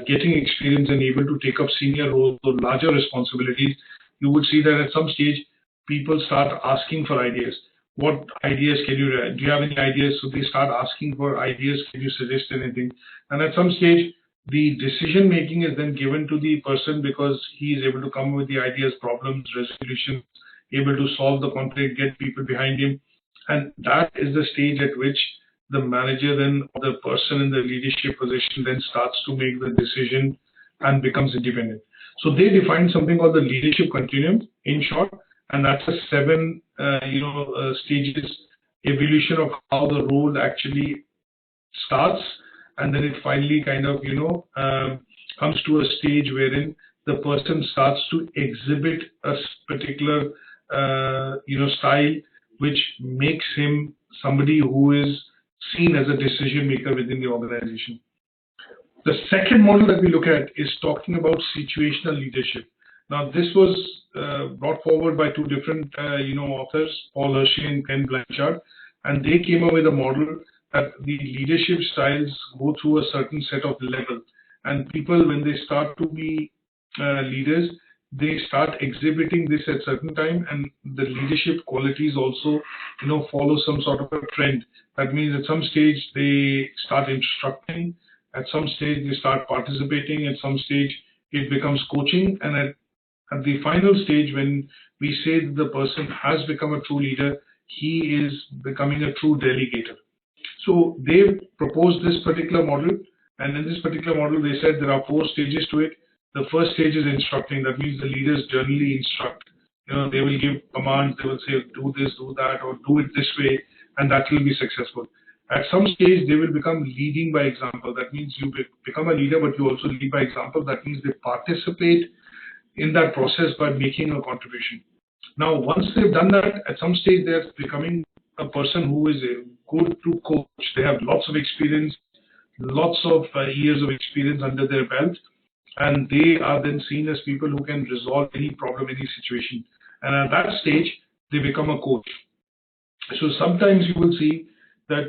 getting experience and able to take up senior roles or larger responsibilities, you would see that at some stage, people start asking for ideas. What ideas do you have any ideas? So they start asking for ideas. Can you suggest anything? And at some stage, the decision making is then given to the person because he is able to come with the ideas, problems, resolutions, able to solve the conflict, get people behind him. And that is the stage at which the manager then, or the person in the leadership position then starts to make the decision and becomes independent. So they define something called the leadership continuum, in short, and that's a 7 stages evolution of how the role actually starts, and then it finally kind of comes to a stage wherein the person starts to exhibit a particular style which makes him somebody who is seen as a decision maker within the organization. The second model that we look at is talking about situational leadership. Now, this was brought forward by 2 different authors, Paul Hershey and Ken Blanchard, and they came up with a model that the leadership styles go through a certain set of level, and people, when they start to be leaders, they start exhibiting this at certain time, and the leadership qualities also follow some sort of a trend. That means at some stage they start instructing, at some stage they start participating, at some stage it becomes coaching, and at the final stage, when we say that the person has become a true leader, he is becoming a true delegator. So they proposed this particular model, and in this particular model they said there are 4 stages to it. The first stage is instructing. That means the leaders generally instruct. They will give commands. They will say, do this, do that, or do it this way, and that will be successful. At some stage, they will become leading by example. That means you become a leader, but you also lead by example. That means they participate in that process by making a contribution. Now, once they've done that, at some stage, they're becoming a person who is good to coach. They have lots of experience, lots of years of experience under their belt. And they are then seen as people who can resolve any problem, any situation. And at that stage, they become a coach. So sometimes you will see that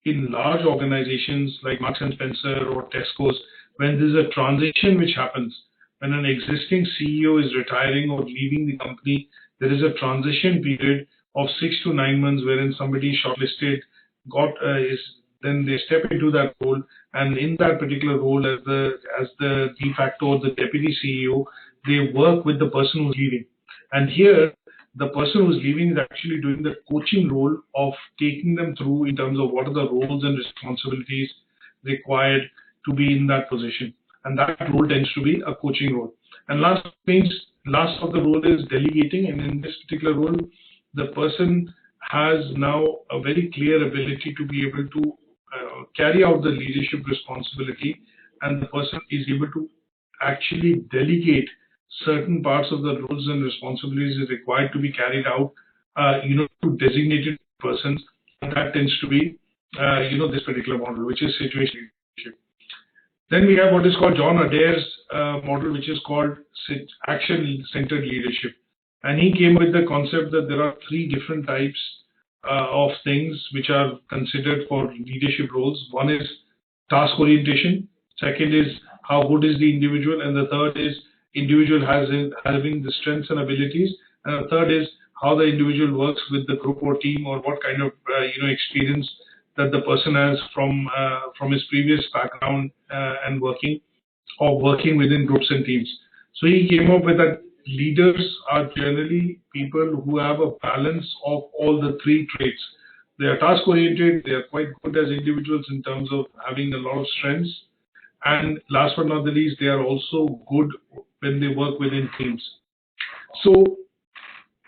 in large organizations like Marks and Spencer or Tesco's, when there's a transition which happens, when an existing CEO is retiring or leaving the company, there is a transition period of 6 to 9 months wherein somebody shortlisted then they step into that role, and in that particular role as the de facto or the deputy CEO, they work with the person who's leaving. And here, the person who's leaving is actually doing the coaching role of taking them through in terms of what are the roles and responsibilities required to be in that position. And that role tends to be a coaching role. And last of the role is delegating, and in this particular role, the person has now a very clear ability to be able to carry out the leadership responsibility, and the person is able to actually delegate certain parts of the roles and responsibilities required to be carried out, to designated persons. And that tends to be, this particular model, which is situational leadership. Then we have what is called John Adair's model, which is called action-centered leadership. And he came with the concept that there are 3 different types of things which are considered for leadership roles. One is task orientation, second is how good is the individual, and the third is individual has in having the strengths and abilities, and the third is how the individual works with the group or team, or what kind of experience that the person has from his previous background and working within groups and teams. So he came up with that leaders are generally people who have a balance of all the three traits. They are task oriented, they are quite good as individuals in terms of having a lot of strengths, and last but not the least, they are also good when they work within teams. So,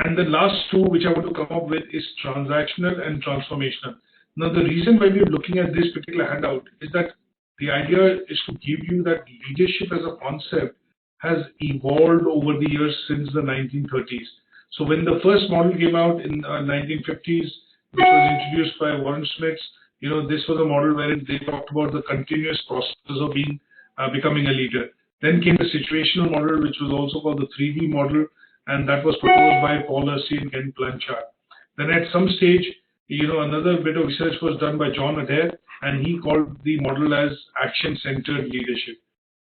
and the last two which I want to come up with is transactional and transformational. Now, the reason why we are looking at this particular handout is that the idea is to give you that leadership as a concept has evolved over the years since the 1930s. So when the first model came out in 1950s, which was introduced by Warren Smith, this was a model where they talked about the continuous process of becoming a leader. Then came the situational model, which was also called the 3D model, and that was proposed by Paul Hersey and Ken Blanchard. Then at some stage, another bit of research was done by John Adair, and he called the model as action-centered leadership.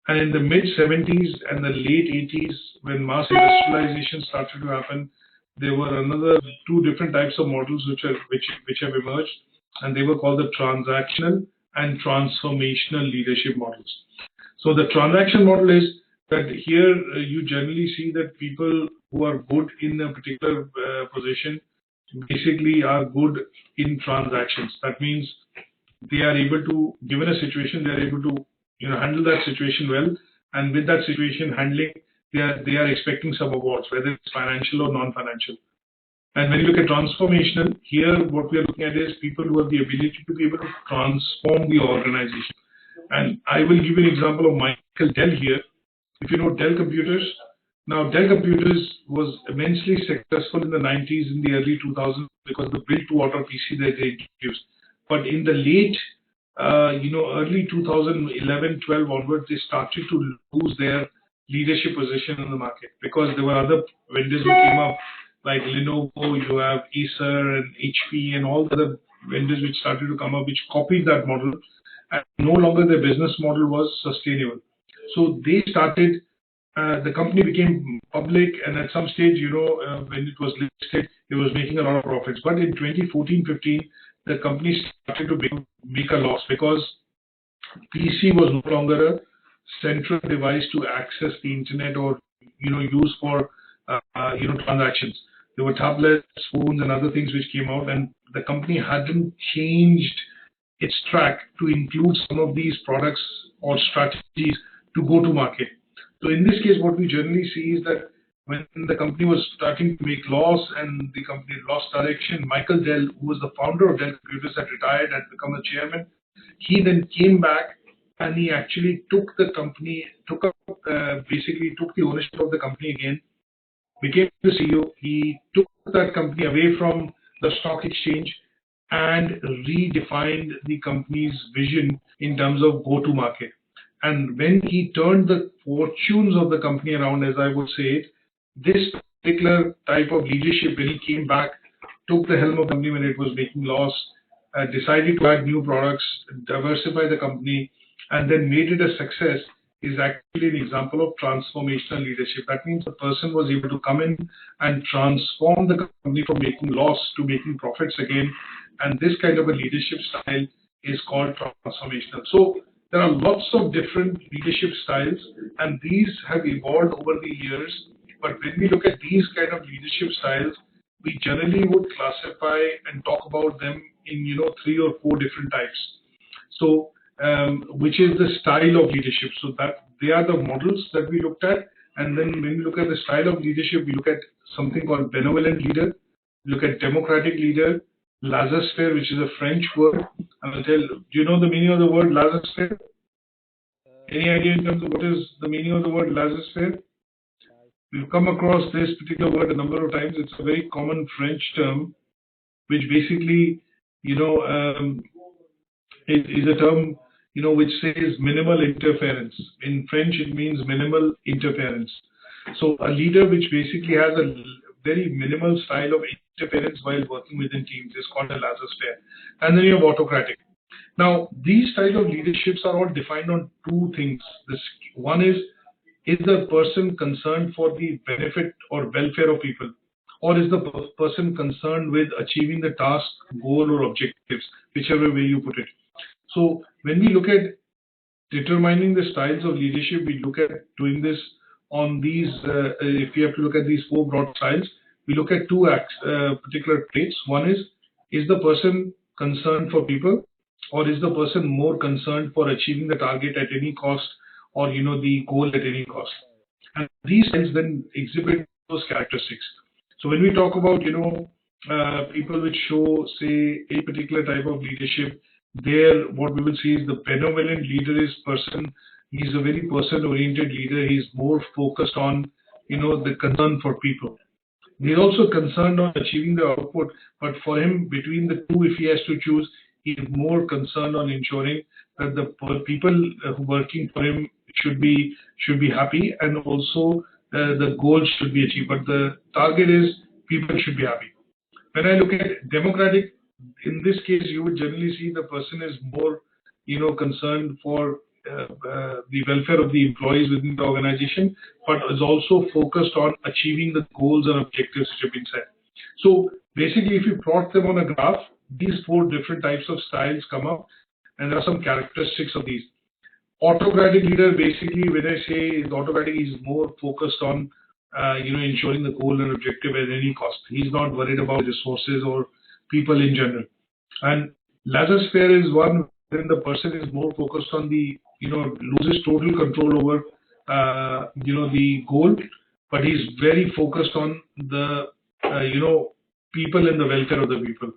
And in the mid-70s and the late 80s, when mass industrialization started to happen, there were another two different types of models which have emerged, and they were called the transactional and transformational leadership models. So the transaction model is that here you generally see that people who are good in a particular position basically are good in transactions. That means they are able to, given a situation, they are able to handle that situation well, and with that situation handling, they are expecting some awards, whether it's financial or non-financial. And when you look at transformational, here what we are looking at is people who have the ability to be able to transform the organization. And I will give you an example of Michael Dell here. If you know Dell Computers, now Dell Computers was immensely successful in the 90s, in the early 2000s, because of the build-to-order PC that they introduced. But in the late early 2011-12 onwards, they started to lose their leadership position in the market because there were other vendors who came up, like Lenovo, you have Acer and HP and all the other vendors which started to come up, which copied that model, and no longer their business model was sustainable. So they started, the company became public, and at some stage, when it was listed, it was making a lot of profits. But in 2014-15, the company started to make a loss because PC was no longer a central device to access the internet or use for transactions. There were tablets, phones, and other things which came out, and the company hadn't changed its track to include some of these products or strategies to go to market. So in this case, what we generally see is that when the company was starting to make loss and the company lost direction, Michael Dell, who was the founder of Dell Computers, had retired and become the chairman. He then came back and he actually took the company, basically took the ownership of the company again, became the CEO. He took that company away from the stock exchange and redefined the company's vision in terms of go-to-market. And when he turned the fortunes of the company around, as I would say it, this particular type of leadership, when he came back, took the helm of the company when it was making loss, decided to add new products, diversify the company, and then made it a success, is actually an example of transformational leadership. That means the person was able to come in and transform the company from making loss to making profits again. And this kind of a leadership style is called transformational. So there are lots of different leadership styles, and these have evolved over the years. But when we look at these kind of leadership styles, we generally would classify and talk about them in 3 or 4 different types. So which is the style of leadership. So that they are the models that we looked at. And then when we look at the style of leadership, we look at something called benevolent leader, we look at democratic leader, laissez-faire, which is a French word. And I'll tell, do you know the meaning of the word laissez-faire? Any idea in terms of what is the meaning of the word laissez-faire? We've come across this particular word a number of times. It's a very common French term, which basically, is a term, which says minimal interference. In French, it means minimal interference. So a leader which basically has a very minimal style of interference while working within teams is called a laissez-faire. And then you have autocratic. Now, these types of leaderships are all defined on 2 things. One is Is the person concerned for the benefit or welfare of people? Or is the person concerned with achieving the task, goal, or objectives, whichever way you put it? So when we look at determining the styles of leadership, we look at doing this on these, if you have to look at these four broad styles, we look at two particular traits. One is the person concerned for people, or is the person more concerned for achieving the target at any cost, or the goal at any cost? And these styles then exhibit those characteristics. So when we talk about people which show, say, a particular type of leadership, there what we will see is the benevolent leader is person. He's a very person-oriented leader. He's more focused on the concern for people. He's also concerned on achieving the output, but for him, between the two, if he has to choose, he's more concerned on ensuring that the people working for him should be happy, and also the goals should be achieved. But the target is people should be happy. When I look at democratic, in this case, you would generally see the person is more, concerned for the welfare of the employees within the organization, but is also focused on achieving the goals and objectives which have been set. So basically, if you plot them on a graph, these four different types of styles come up, and there are some characteristics of these. Autocratic leader, basically, when I say is autocratic, he's more focused on ensuring the goal and objective at any cost. He's not worried about resources or people in general. And laissez-faire is one when the person is more focused on the loses total control over the goal, but he's very focused on the people and the welfare of the people.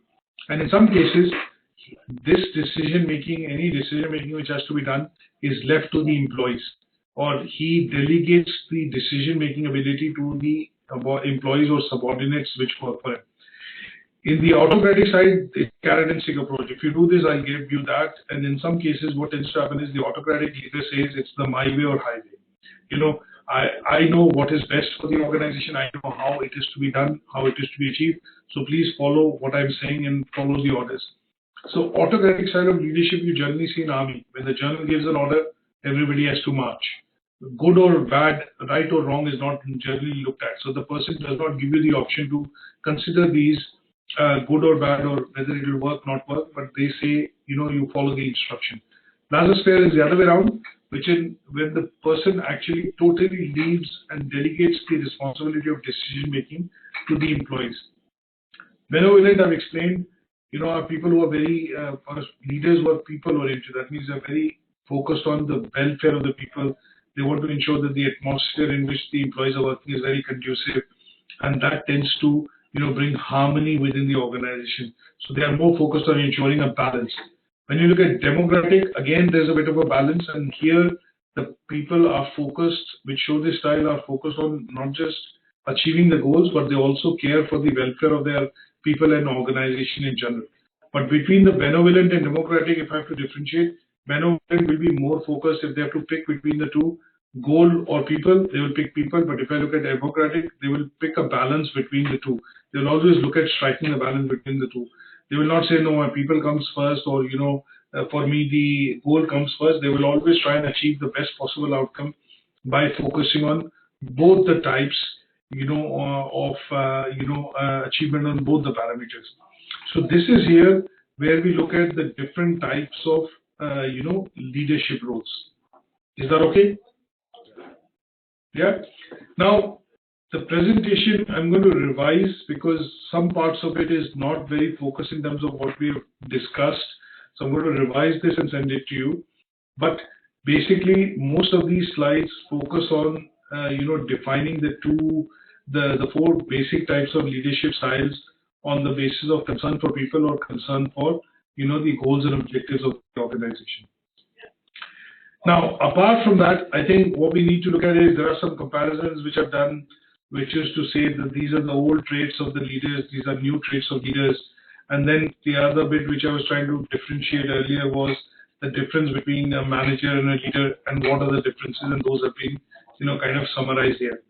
And in some cases, this decision making, any decision making which has to be done, is left to the employees, or he delegates the decision making ability to the employees or subordinates which work for him. In the autocratic side, it's carrot and stick approach. If you do this, I'll give you that. And in some cases, what tends to happen is the autocratic leader says it's the my way or highway. I know what is best for the organization. I know how it is to be done, how it is to be achieved. So please follow what I'm saying and follow the orders. So autocratic side of leadership you generally see in army. When the general gives an order, everybody has to march. Good or bad, right or wrong is not generally looked at. So the person does not give you the option to consider these good or bad, or whether it will work, not work, but they say, you follow the instruction. Laissez-faire is the other way around, when the person actually totally leaves and delegates the responsibility of decision making to the employees. Benevolent, I've explained, are people who are very, leaders who are people oriented. That means they're very focused on the welfare of the people. They want to ensure that the atmosphere in which the employees are working is very conducive, and that tends to bring harmony within the organization. So they are more focused on ensuring a balance. When you look at democratic, again, there's a bit of a balance, and here the people are focused, which show this style, are focused on not just achieving the goals, but they also care for the welfare of their people and organization in general. But between the benevolent and democratic, if I have to differentiate, benevolent will be more focused. If they have to pick between the two, goal or people, they will pick people. But if I look at democratic, they will pick a balance between the two. They will always look at striking a balance between the two. They will not say, no, my people comes first, or, for me, the goal comes first. They will always try and achieve the best possible outcome by focusing on both the types, achievement on both the parameters. So this is here where we look at the different types of, leadership roles. Is that okay? Yeah. Now, the presentation I'm going to revise because some parts of it is not very focused in terms of what we have discussed. So I'm going to revise this and send it to you. But basically, most of these slides focus on, defining the four basic types of leadership styles on the basis of concern for people or concern for, the goals and objectives of the organization. Now, apart from that, I think what we need to look at is there are some comparisons which I've done, which is to say that these are the old traits of the leaders, these are new traits of leaders. And then the other bit which I was trying to differentiate earlier was the difference between a manager and a leader, and what are the differences, and those have been, kind of summarized here.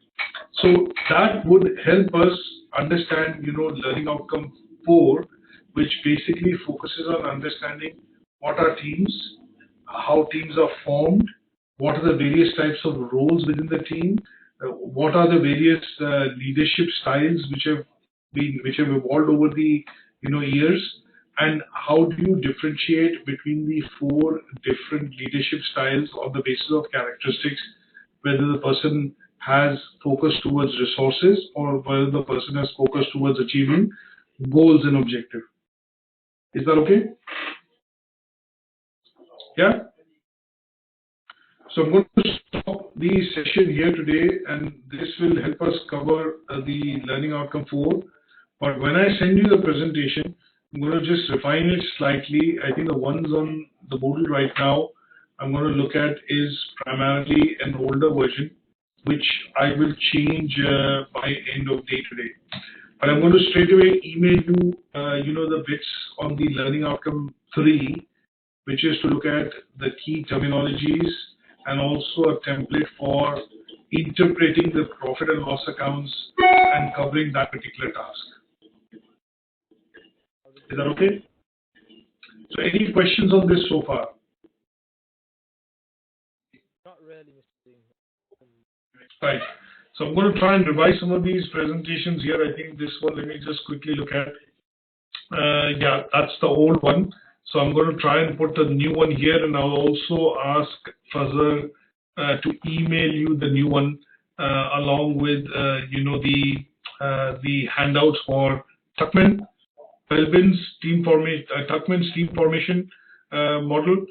So that would help us understand, learning outcome 4, which basically focuses on understanding what are teams, how teams are formed, what are the various types of roles within the team, what are the various leadership styles which have evolved over the years, and how do you differentiate between the 4 different leadership styles on the basis of characteristics, whether the person has focus towards resources or whether the person has focus towards achieving goals and objective. Is that okay? Yeah? So I'm going to stop the session here today, and this will help us cover the learning outcome 4. But when I send you the presentation, I'm going to just refine it slightly. I think the ones on the Moodle right now I'm going to look at is primarily an older version, which I will change by end of day today. But I'm going to straight away email you, the bits on the learning outcome 3, which is to look at the key terminologies and also a template for interpreting the profit and loss accounts and covering that particular task. Is that okay? So any questions on this so far? Not really, Mr. Dean. Right. So I'm going to try and revise some of these presentations here. I think this one, let me just quickly look at. Yeah, that's the old one. So I'm going to try and put the new one here, and I'll also ask Fazar to email you the new one along with the handouts for Tuckman, Belbin's team formation, Tuckman's team formation model,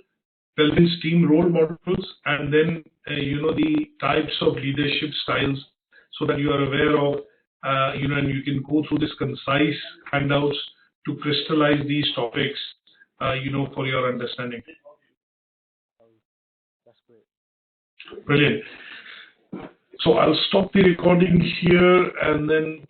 Belbin's team role models, and then the types of leadership styles, so that you are aware of and you can go through this concise handouts to crystallize these topics for your understanding. That's great. Brilliant. So I'll stop the recording here, and then